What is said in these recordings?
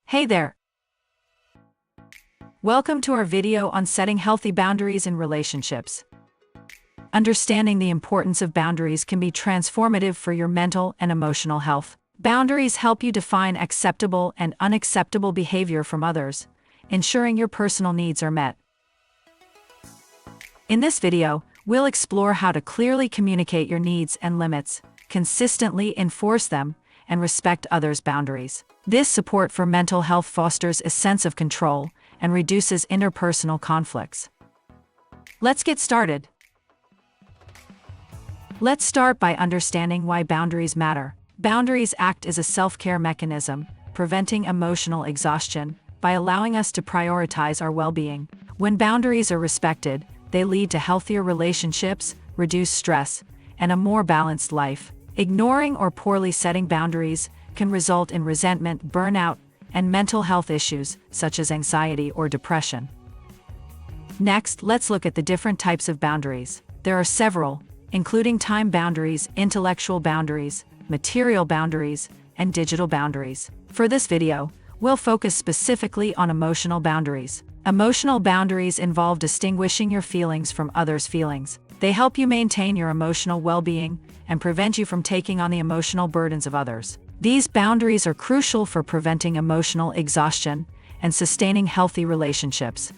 Hey there! Welcome to our video on setting healthy boundaries in relationships. Understanding the importance of boundaries can be transformative for your mental and emotional health. Boundaries help you define acceptable and unacceptable behavior from others, ensuring your personal needs are met. In this video, we'll explore how to clearly communicate your needs and limits, consistently enforce them, and respect others' boundaries. This support for mental health fosters a sense of control and reduces interpersonal conflicts. Let's get started. Let's start by understanding why boundaries matter. Boundaries act as a self-care mechanism, preventing emotional exhaustion by allowing us to prioritize our well-being. When boundaries are respected, they lead to healthier relationships, reduced stress, and a more balanced life. Ignoring or poorly setting boundaries can result in resentment, burnout, and mental health issues such as anxiety or depression. Next, let's look at the different types of boundaries. There are several, including time boundaries, intellectual boundaries, material boundaries, and digital boundaries. For this video, we'll focus specifically on emotional boundaries. Emotional boundaries involve distinguishing your feelings from others' feelings. They help you maintain your emotional well-being and prevent you from taking on the emotional burdens of others. These boundaries are crucial for preventing emotional exhaustion and sustaining healthy relationships.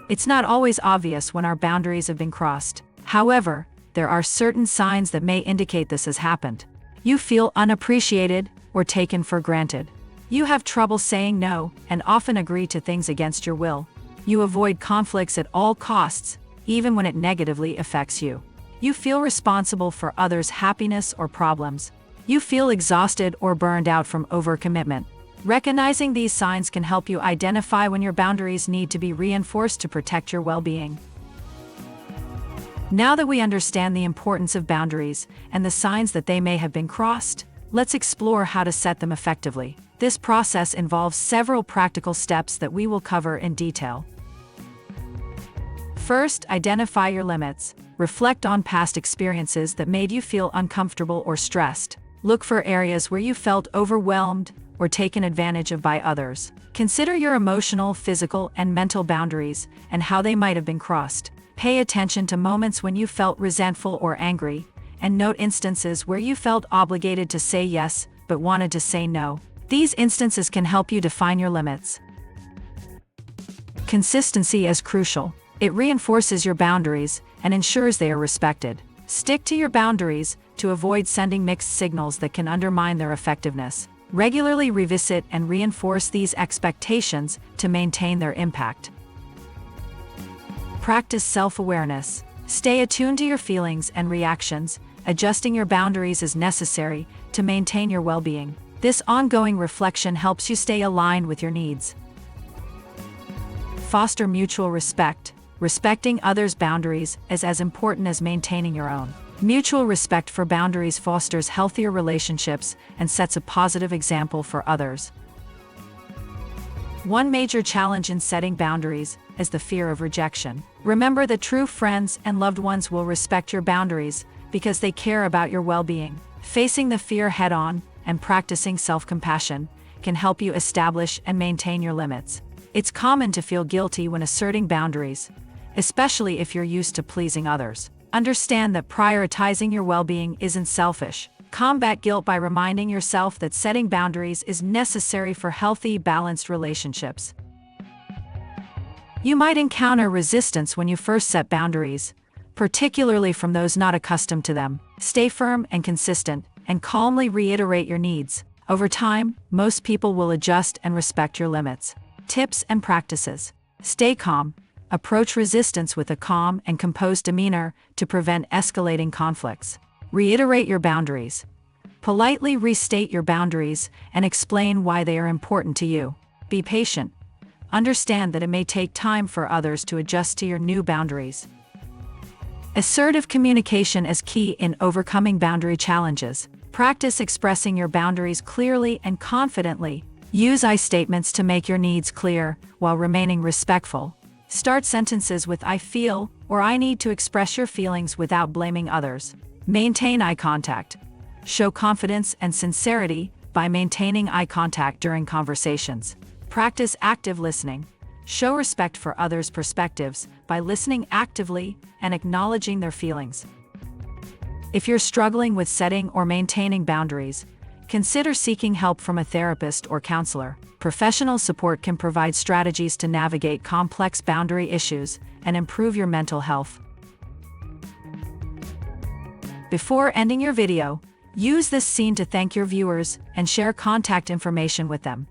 It's not always obvious when our boundaries have been crossed. However, there are certain signs that may indicate this has happened. You feel unappreciated or taken for granted. You have trouble saying no and often agree to things against your will. You avoid conflicts at all costs, even when it negatively affects you. You feel responsible for others' happiness or problems. You feel exhausted or burned out from overcommitment. Recognizing these signs can help you identify when your boundaries need to be reinforced to protect your well-being. Now that we understand the importance of boundaries and the signs that they may have been crossed, let's explore how to set them effectively. This process involves several practical steps that we will cover in detail. First, identify your limits. Reflect on past experiences that made you feel uncomfortable or stressed. Look for areas where you felt overwhelmed or taken advantage of by others. Consider your emotional, physical, and mental boundaries and how they might have been crossed. Pay attention to moments when you felt resentful or angry, and note instances where you felt obligated to say yes but wanted to say no. These instances can help you define your limits. Consistency is crucial. It reinforces your boundaries and ensures they are respected. Stick to your boundaries to avoid sending mixed signals that can undermine their effectiveness. Regularly revisit and reinforce these expectations to maintain their impact. Practice self-awareness. Stay attuned to your feelings and reactions, adjusting your boundaries as necessary to maintain your well-being. This ongoing reflection helps you stay aligned with your needs. Foster mutual respect. Respecting others' boundaries is as important as maintaining your own. Mutual respect for boundaries fosters healthier relationships and sets a positive example for others. One major challenge in setting boundaries is the fear of rejection. Remember that true friends and loved ones will respect your boundaries because they care about your well-being. Facing the fear head-on and practicing self-compassion can help you establish and maintain your limits. It's common to feel guilty when asserting boundaries, especially if you're used to pleasing others. Understand that prioritizing your well-being isn't selfish. Combat guilt by reminding yourself that setting boundaries is necessary for healthy, balanced relationships. You might encounter resistance when you first set boundaries, particularly from those not accustomed to them. Stay firm and consistent, and calmly reiterate your needs. Over time, most people will adjust and respect your limits. Tips and practices. Stay calm. Approach resistance with a calm and composed demeanor to prevent escalating conflicts. Reiterate your boundaries. Politely restate your boundaries and explain why they are important to you. Be patient. Understand that it may take time for others to adjust to your new boundaries. Assertive communication is key in overcoming boundary challenges. Practice expressing your boundaries clearly and confidently. Use I statements to make your needs clear while remaining respectful. Start sentences with "I feel" or "I need" to express your feelings without blaming others. Maintain eye contact. Show confidence and sincerity by maintaining eye contact during conversations. Practice active listening. Show respect for others' perspectives by listening actively and acknowledging their feelings. If you're struggling with setting or maintaining boundaries, consider seeking help from a therapist or counselor. Professional support can provide strategies to navigate complex boundary issues and improve your mental health. Before ending your video, use this scene to thank your viewers and share contact information with them.